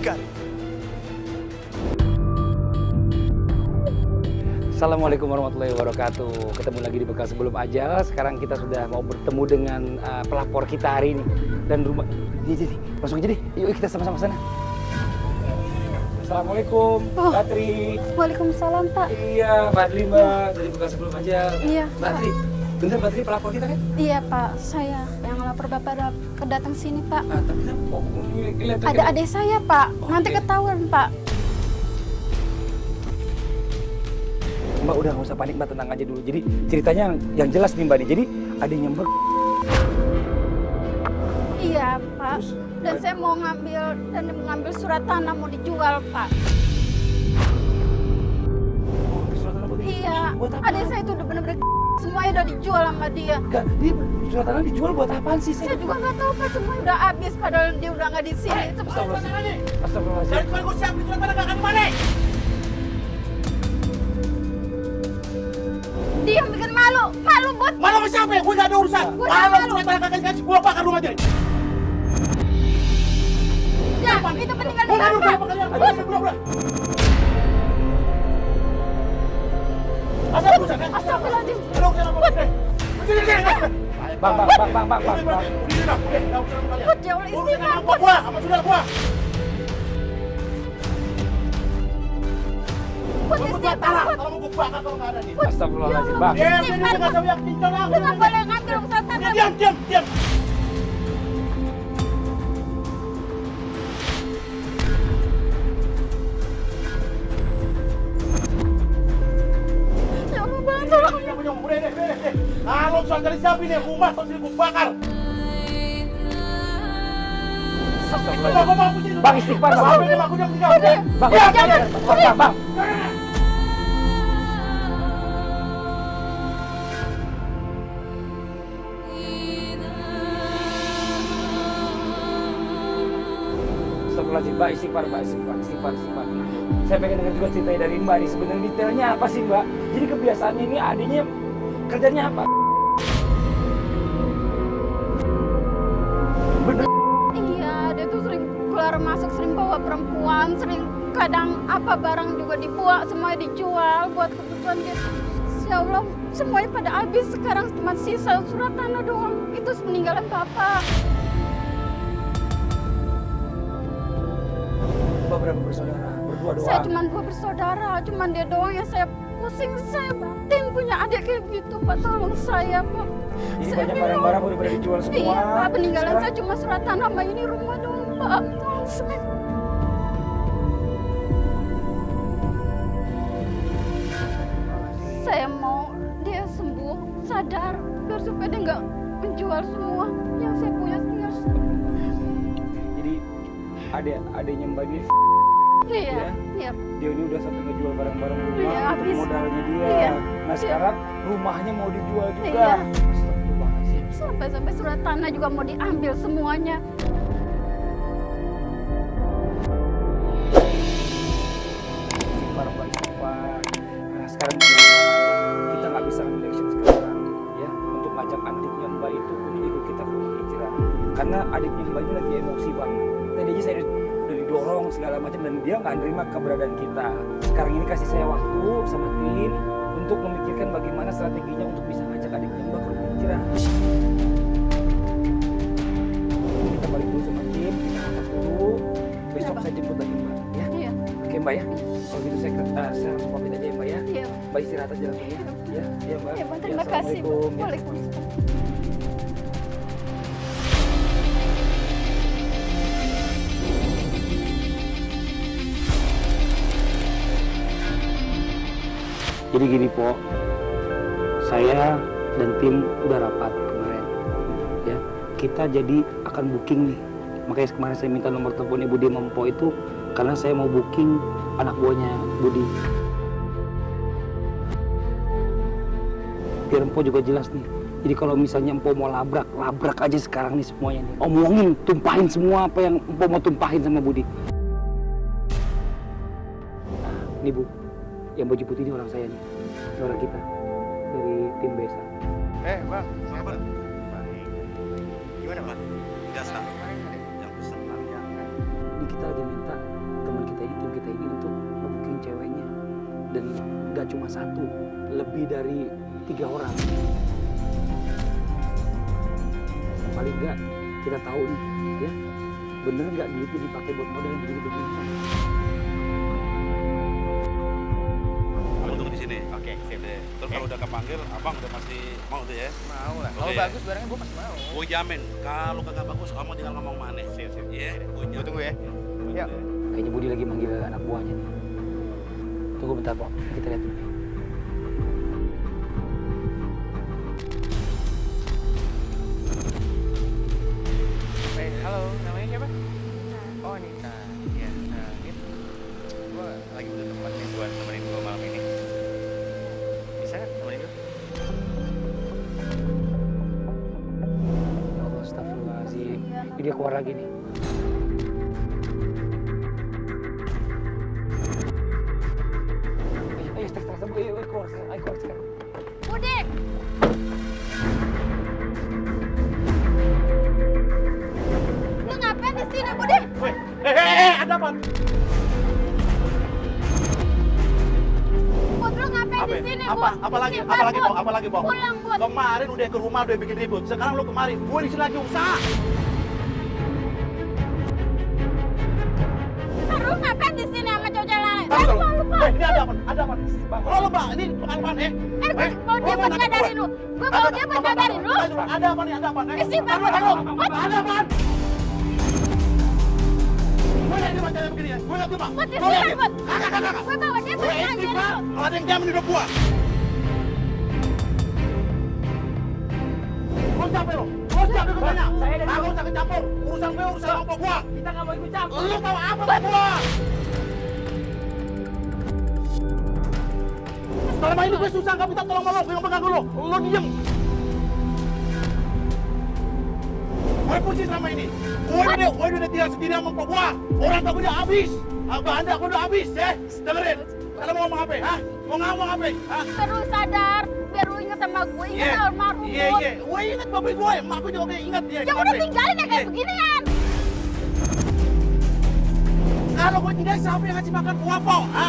Berdikari. Assalamualaikum warahmatullahi wabarakatuh. Ketemu lagi di Bekal Sebelum Ajal. Sekarang kita sudah mau bertemu dengan pelapor kita hari ini. Dan rumah... Jadi, langsung aja deh. Yuk kita sama-sama sana. Assalamualaikum, Patri. Waalaikumsalam, Pak. Iya, Patri Mbak. Dari Bekal Sebelum Ajal. Iya, Patri, bener Patri pelapor kita kan? Iya, Pak. Saya yang lapor Bapak kedatang sini, Pak. Tapi kan kelihatan Ada adik saya, Pak. Nanti Oke. ketahuan, Pak. Mbak udah nggak usah panik Mbak, tenang aja dulu. Jadi ceritanya yang jelas nih Mbak nih. Jadi adanya Mbak. Iya, Pak. Terus, Dan saya mau mengambil surat tanah mau dijual, Pak. Surat tanah buat Iya. buat apa? Adik saya itu udah bener-bener semuanya udah dijual sama dia. Enggak, ini surat tanah dijual buat apaan sih? Saya juga nggak tahu, Pak. Semua udah habis padahal dia udah nggak di sini. Astagfirullahaladzim. Dari Astagfirullahaladzim. kemarin gue siapin surat tanah gak akan dimana? Dia yang bikin malu. Malu, Bos. Malah sama siapa ya? Gue gak ada urusan. Gue Kalau malu. surat tanah kagak dikasih, gue bakar rumah jadi. Ya, itu peninggalan Gue gak ada urusan Bapak. apa kalian. Udah. Ada urusan kan? Astagfirullahaladzim. Ada urusan apa? Sini. Bang. Udah, udah, gak urusan apa kalian. Bos, ya Allah, Urusan istighfar, sama Bos. gua, sama saudara gua. Bos, Gua istighfar, talak, Bos. kalau mau gua bakar kalau gak ada nih. Astagfirullahaladzim Bang. Diam, dia gak tahu yang pincang lah. Lu nggak boleh ngambil urusan tanah. Diam. Ya Allah, Bang, tolong. Udah deh. Kalau soal dari siapa ini rumah terus ini gua bakar. Astagfirullahaladzim. Bang istighfar Bang. Bang, Jangan. Bang. Astagfirullahaladzim, Mbak, istighfar. Saya pengen dengar juga ceritanya dari Mbak nih. Sebenarnya detailnya apa sih Mbak? Jadi kebiasaannya ini adanya kerjanya apa? Bener. Iya, dia tuh sering keluar masuk, sering bawa perempuan, sering kadang apa barang juga dibawa, semuanya dijual buat kebutuhan dia. Ya Allah, semuanya pada habis. Sekarang cuma sisa surat tanah doang. Itu peninggalan Bapak. Mbak berapa bersaudara? Berdua doang? Saya cuma 2 bersaudara, cuma dia doang yang saya pusing, saya batin punya adik kayak gitu, Pak. Tolong saya, Pak. Jadi Saya banyak bingung. barang-barang udah pada dijual semua. Iya, Pak. Peninggalan Sekarang- saya cuma surat tanah sama ini rumah doang, Pak. Tolong saya. Saya mau dia sembuh, sadar, biar supaya dia nggak menjual semua yang saya punya tinggal. Jadi adanya Mbak ini Iya, iya. dia ini udah sampai ngejual barang-barang rumah Iya, untuk habis. modalnya dia. Iya. Nah sekarang rumahnya mau dijual juga. Iya. Astagfirullahaladzim. Sampai surat tanah juga mau diambil semuanya. Istighfar, Mbak, istighfar. Nah sekarang kita nggak bisa ambil action sekarang ya untuk ngajak adiknya Mbak itu untuk ikut kita ke rumah hijrah. Karena adiknya Mbak ini lagi emosi banget. Tadi aja saya udah didorong segala macam dan dia nggak nerima keberadaan kita. Sekarang ini kasih saya waktu sama tim untuk memikirkan bagaimana strateginya untuk bisa ngajak adiknya Mbak ke rumah hijrah. Kita balik dulu sama tim, kita rapat dulu. Besok Iya, saya jemput lagi Mbak ya. Iya, Oke Mbak ya. Kalau gitu saya langsung pamit aja ya Mbak ya. iya. Mbak istirahat aja langsung ya. Ya, ya Mbak. Ya, Bang, Ya, terima kasih. Assalamualaikum. Ya. Waalaikumsalam. Jadi gini Po, saya dan tim udah rapat kemarin. Ya, kita jadi akan booking nih. Makanya kemarin saya minta nomor teleponnya Budi sama Po itu karena saya mau booking anak buahnya Budi. Biar Empo juga jelas nih. Jadi kalau misalnya Empo mau labrak aja sekarang nih semuanya nih. Omongin, tumpahin semua apa yang Empo mau tumpahin sama Budi. Nah, ini Bu, yang baju putih ini orang saya nih. Ini orang kita dari tim Besa. Bang, sahabat. Baik. Gimana, Bang? Biasa. Yang pesan ya. Ini kita lagi minta Dan nggak cuma satu, lebih dari 3 orang. Paling nggak kita tahu nih, ya bener nggak duitnya dipakai buat modal yang begini-begini. Abang tunggu di sini. Oke, sip. Terus kalau udah kepanggil, abang udah pasti mau tuh ya? Mau lah. Kalau Oke. bagus barangnya gue pasti mau. Gue jamin, kalau kagak bagus, kamu tinggal ngomong mana. Sip. Iya, gue Gue tunggu ya. Yuk. Kayaknya Budi lagi manggil anak buahnya nih. Tunggu bentar, Pok. Kita lihat dulu. Halo, namanya siapa? Oh, Nita. Iya, Nit. Gue lagi butuh tempat nih buat temenin gue malam ini. Bisa nggak temenin gue? Ya Allah, astagfirullahaladzim. Ini dia keluar lagi nih. Ayo, sekarang. Ayo, keluar sekarang. Budi, lu ngapain di sini, Budi? Ada apa? Bud, lu ngapain di sini, Bud? Apalagi, Bud. apalagi, Bang? Pulang, Bud. Kemarin udah ke rumah udah bikin ribut. Sekarang lu kemari, gue di sini lagi usaha. Lu ngapain di sini sama cowok lain? Tahu dong. Lupa. Ini ada apa? Ada apa? Oh, lupa. Ini bukan apaan, Gue mau dia buat nyadarin lu. Gue mau dia buat nyadarin lu. Ada apa nih? Ada apa? Isi baru. Ada apa? Gue lihat dia macamnya begini ya. Gue lihat dia, Pak. Bud, Gue lihat dia. Bud. Kakak. Gue bawa dia buat Gue nyadarin istighfar. lu. Kalau ada yang jamin hidup gue. Gue capek lo. Gue capek gue tanya. Aku usah kecampur. Urusan gue, urusan apa gue. Kita nggak mau ikut campur. Lu tahu apa sama gue? Selama ini gue susah gak minta tolong sama lo, gue yang pegang lo diem. Gue pusing selama ini. Gue udah tinggal sendiri sama pok gue. Orang tua gue udah habis. Anda gue udah habis ya. Dengerin. Kalian mau ngomong apa? Hah? Mau ngomong apa? Hah? Biar lu sadar. Biar lu inget sama gue. Inget almarhum. Iya. Gue inget bapak gue. Emak gue juga inget dia. Ya udah tinggalin ya kayak beginian. Kalau gue tinggal siapa yang ngasih makan gua, Pok? Hah?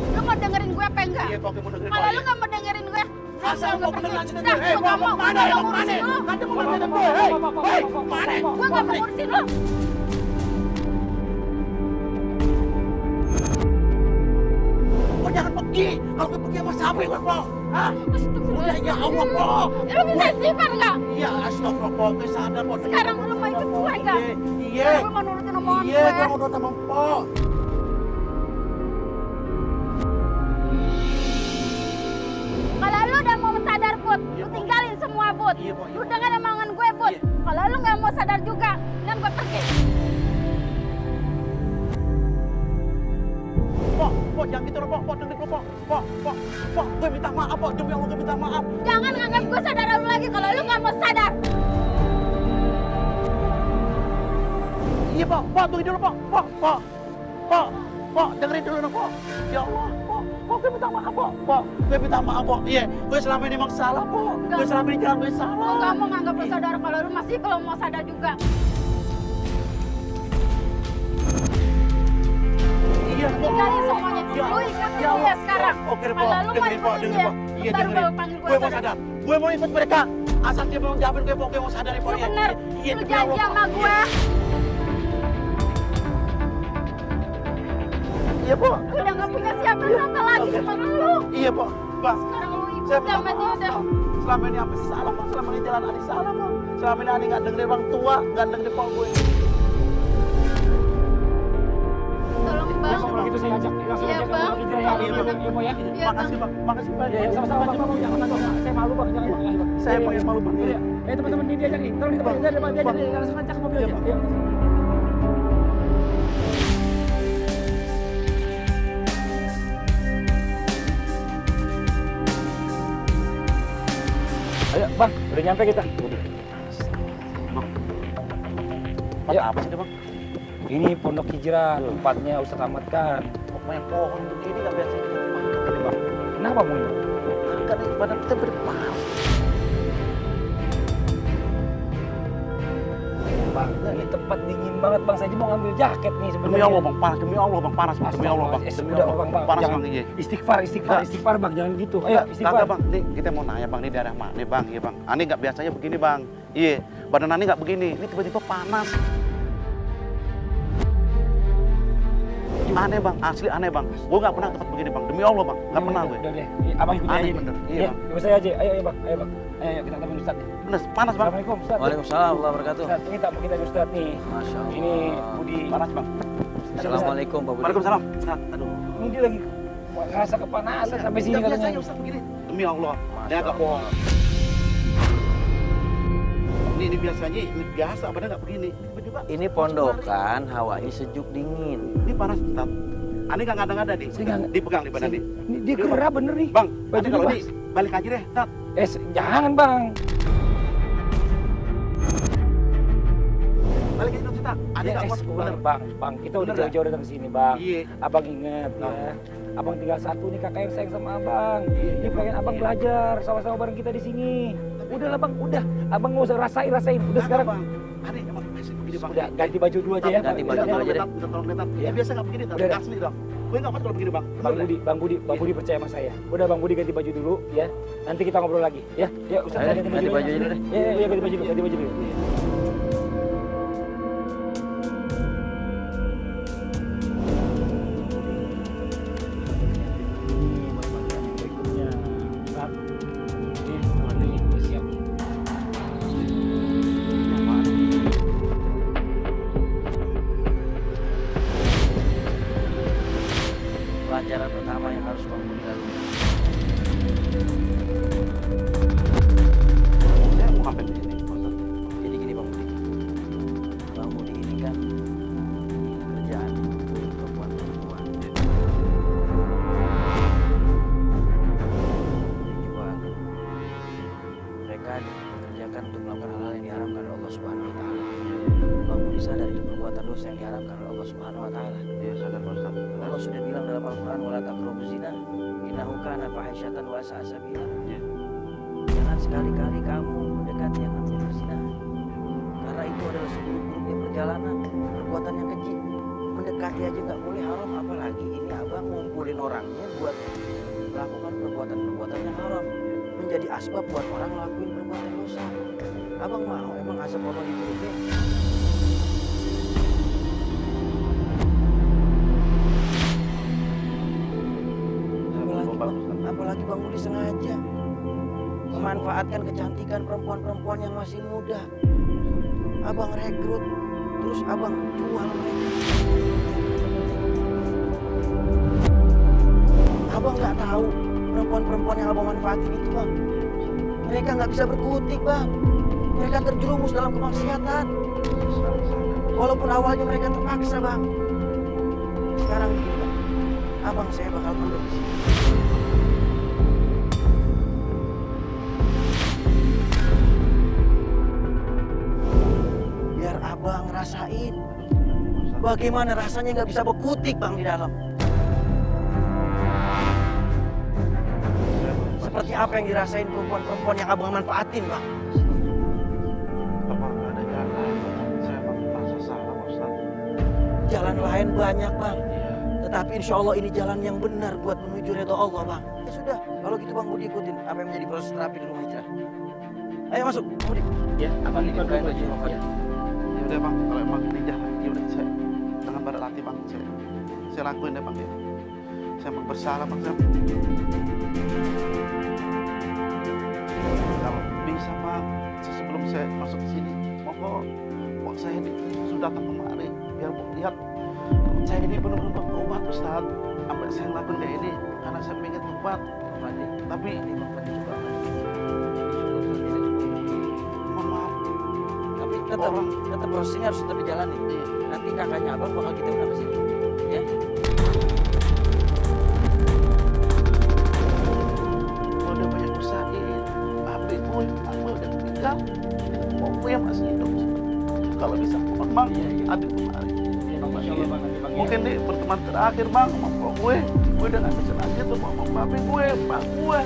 Lu mau dengerin gue apa enggak? Iya, Pok, mau dengerin Kalau Pok, lu ya. nggak mau dengerin gue, Asal gue mau bener pergi. lanjut Dah, aja. gue ngomong. Mana? Gue Mau ngurusin mana? lu. Kata mau mana gue? Hei, mana? Gue nggak mau ngurusin lu. Kok jangan pergi? Kalau gue pergi sama siapa gue, Pok? Hah? Udah, ya Allah, Pok. Lu bisa istighfar nggak? Iya, astagfirullah, Pok. Gue sadar, Pok. Sekarang lu mau ikut gue nggak? Iya. Gue mau nurutin omongan Iya, gue. gue mau nurut sama Pok. Kalau lu udah mau sadar, Bud, lu tinggalin semua, Bud. Iya, Pok. Lu dengar omongan gue, Bud. Iya. Kalau lu nggak mau sadar juga, dan gue pergi. Pok, jangan gitu loh, Pok, dengerin gue, Pok, gue minta maaf, Pok, demi Allah gue minta maaf. Jangan nganggap gue sadar lu lagi kalau lu nggak mau sadar. Iya, Pok, tunggu dulu, Pok, dengerin dulu dong, Pok. Ya Allah, Pok, gue minta maaf, Pok, gue minta maaf, Pok. Iya, gue selama ini emang salah, Pok. Gue selama ini jalan gue salah. Gue nggak mau nganggap lu sadar kalau lu masih belum mau sadar juga. Iya, Pok. Tinggalin semuanya. Ya Lu Allah, ikut ya dia Allah. sekarang. Oke, Pok, Kalau lu mau dengerin, Pok, ikutin dengerin, dia, Pok. Iya, ntar dengerin. gue panggil Gue mau sadar. Gue mau ikut mereka. Asal dia belum jamin gue, Pok, gue mau sadar, Pok. Lu bener. Iya, Lu demi Allah, janji Pok. sama gue. Iya, Pok. Gue udah nggak punya siapa-siapa lagi cuma lu. Iya, Pok. Pak, Sekarang lu ikut saya minta sama dia dah. maaf. Selama ini apa salah, Pak? Selama ini jalan Adi salah, Pak. Selama ini Adi nggak dengerin orang tua, nggak dengerin Pok gue. Tolong bang. Kalau gitu saya ajak langsung Iya, aja ke Bang. Bang Indra ya. Iya, Bang. Iya, Bang ya. Iya, Makasih, Bang. Makasih, Bang. Ya, sama-sama Bang. Bang, jangan Bang. Saya malu Bang, jangan Bang. Ayo, Bang. Saya Bang yang malu, Bang. Iya. Teman-teman dia aja nih. Tolong ditemani aja, Bang. Dia aja nih. Langsung aja ke mobil Iya, aja. Bang. Iya. Ayo, Bang. Udah nyampe kita. Ayo. Apa sih, Bang? Ini Pondok Hijrah, tempatnya Ustadz Ahmad kan. Kok main pohon begini nggak biasa ini, Bang? Kenapa mau ini? Kan badan kita berdepan. Bang, ini tempat dingin banget Bang. Saya aja mau ngambil jaket nih sebenarnya. Demi Allah bang, panas. Demi Allah bang, panas bang. Demi Allah bang. Demi Udah Allah Bang, panas jangan. bang. Iya. Istighfar Bang, jangan gitu. Ayo istighfar. Kagak bang, nih kita mau nanya bang, ini daerah mana nih bang? Iya bang, Ani nggak biasanya begini bang. Iya, badan Ani nggak begini. Ini tiba-tiba panas. Aneh bang, asli aneh bang. Gue nggak pernah tempat begini bang. Demi Allah bang, nggak pernah gue. Udah deh, abang ikutin Aneh aja. bener. Iya, Iya bang. ikut saya aja. Ayo Bang, ayo Bang. Ayo kita ketemu Ustaz. Bener, panas bang. Assalamualaikum Ustaz. Waalaikumsalam warahmatullahi wabarakatuh. Ustaz, ini tamu kita Ustaz nih. Masya Allah. Ini Budi. Panas bang. Assalamualaikum Pak Budi. Waalaikumsalam. Ustaz, aduh. Ini dia lagi ngerasa kepanasan sampai sini Nggak katanya. biasanya Ustaz begini. Demi Allah, dia Masya agak Allah. bohong. Ini biasanya, ini biasa, padahal nggak begini. Tiba-tiba Ini pondokan, hawanya sejuk dingin. ini panas Ustaz. Ani nggak ngada-ngada nih. Saya nggak- Dipegang di badan nih. Ini dia gerah bener nih. Bang, Baju Ani kalau bebas. ini balik aja deh, Ustaz. Jangan Bang. Balik aja Ustaz. Ani nggak kuat bener. Bang, kita udah Bener ya? jauh-jauh datang ke sini Bang. Iya. Abang ingat ya. Abang tinggal satu nih kakak yang sayang sama abang. Iya, Ini pengen abang belajar sama-sama bareng kita di sini. Udahlah Bang, udah. Abang nggak usah rasain. Udah sekarang. Bang. Ani emang asik begini bang. Udah ganti baju dulu aja ya. Ganti baju dulu aja deh. Tolong netan. Iya. Ya biasa nggak begini, Udah, tapi dah. asli dong. Gue nggak kuat kalau begini bang. Bang Budi percaya sama saya. Udah Bang Budi ganti baju dulu ya. Nanti kita ngobrol lagi ya. Ya Ustaz Ayo, ganti baju dulu deh. Ya ganti baju dulu. Pelajaran pertama yang harus Bang Budi lalui. Saya mau ngapain di sini, Pak Ustaz? Jadi gini Bang Budi. Bang Budi ini kan kerjaan perempuan-perempuan. Dijual. Mereka dikerjakan untuk melakukan hal-hal yang diharamkan oleh Allah Subhanahu wa taala. Bang Budi sadar itu perbuatan dosa yang diharamkan oleh Allah Subhanahu wa taala. Iya sadar Pak Ustaz. Allah sudah bilang dalam Al-Quran wala taqrabuz zina innahu kana fahisyatan wa sa'a sabila. Iya. Jangan sekali-kali kamu mendekati yang namanya perzinahan. Karena itu adalah seburuk-buruknya perjalanan, perbuatan yang keji. Mendekati aja nggak boleh haram, apalagi ini abang ngumpulin orangnya buat melakukan perbuatan-perbuatan yang haram. Menjadi asbab buat orang ngelakuin perbuatan dosa. Abang mau emang asap Allah diturutin? Apalagi Bang Budi sengaja memanfaatkan kecantikan perempuan-perempuan yang masih muda. Abang rekrut, terus abang jual mereka. Abang nggak tahu perempuan-perempuan yang abang manfaatin itu bang. Mereka nggak bisa berkutik bang. Mereka terjerumus dalam kemaksiatan. Walaupun awalnya mereka terpaksa bang. Sekarang begini bang, abang saya bakal mondok di sini. Biar abang ngerasain bagaimana rasanya nggak bisa berkutik bang di dalam. Seperti apa yang dirasain perempuan-perempuan yang abang manfaatin bang. Apa nggak ada jalan? Saya emang merasa salah Pak Ustaz. Jalan lain banyak bang. Iya. Tetapi insya Allah ini jalan yang benar buat menuju ridho Allah bang. Ya sudah, kalau gitu bang Budi ikutin apa yang menjadi proses terapi di rumah hijrah. Ayo masuk, Budi. Ya, abang ikut Bukain baju. baju, Ya. Ya udah bang, kalau emang ini jalan, ya udah saya dengan berat hati bang, saya lakuin deh bang ya. Saya emang bersalah bang. Kalau bisa bang, sebelum saya masuk ke sini, mohon saya ini sudah datang kemari biar lihat saya ini benar-benar berobat Ustaz. Sampai saya ngelakuin kayak ini karena saya pengen tobat. Tapi Bang Fadli coba. mohon maaf. Tapi tetap proses ini harus tetap dijalani. Nanti kakaknya abang bakal kita undang ke sini. Ya. Udah banyak usahain, tapi gue udah meninggal. Gue yang masih hidup. Kalau bisa bang, adik kemarin. Masya Allah bang, nanti bang. Mungkin di pertemuan terakhir bang, sama gue udah gak bisa lagi tuh sama papi gue, pak gue.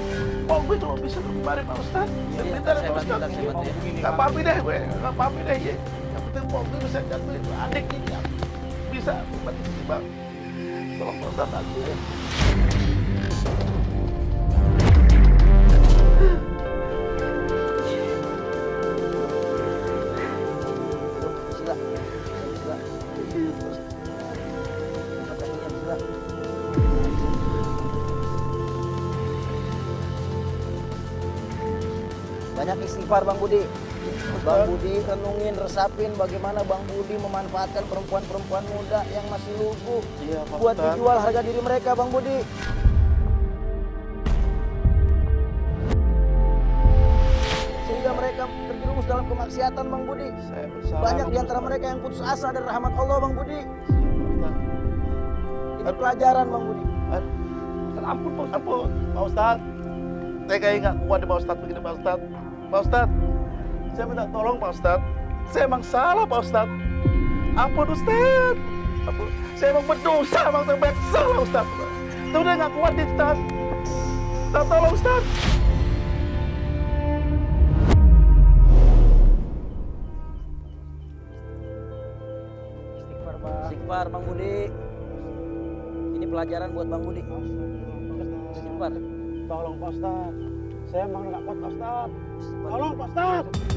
Gue kalau bisa kemarin Pak Ustaz. Iya, Bentar, saya Pak bantu, Ustaz. saya bantu ya. Gak papi deh gue, gak papi deh ya. supir mobil bisa jatuhin adik ini. Bisa mati bang. Tolong Pak Ustadz aku ya. Sila. Sila. Makasih, Sila. Banyak istighfar Bang Budi. Bang Budi renungin, resapin bagaimana Bang Budi memanfaatkan perempuan-perempuan muda yang masih lugu Iya, Pak buat Ustadz. dijual harga diri mereka Bang Budi. Sehingga mereka terjerumus dalam kemaksiatan Bang Budi. Saya bersalah. Banyak Pak di antara Ustadz. mereka yang putus asa dari rahmat Allah Bang Budi. Siap, Ini pelajaran Bang Budi. Pak Ustadz. Ustadz, ampun Pak Ustadz. Ampun Pak Ustadz. Saya kayak nggak kuat di Pak Ustadz begini Pak Ustadz. Pak Ustadz, saya minta tolong Pak Ustadz. Saya emang salah Pak Ustadz. Ampun Ustadz. Ampun. Saya emang berdosa, emang terbaik salah Ustadz. Saya udah nggak kuat di Ustadz. Ustadz, tolong Ustadz. Istighfar, Bang. Istighfar Bang Budi. Ini pelajaran buat Bang Budi. Istighfar. Tolong Pak Ustadz. Saya emang nggak kuat Pak Ustadz. Istighfar. Tolong Pak Ustadz.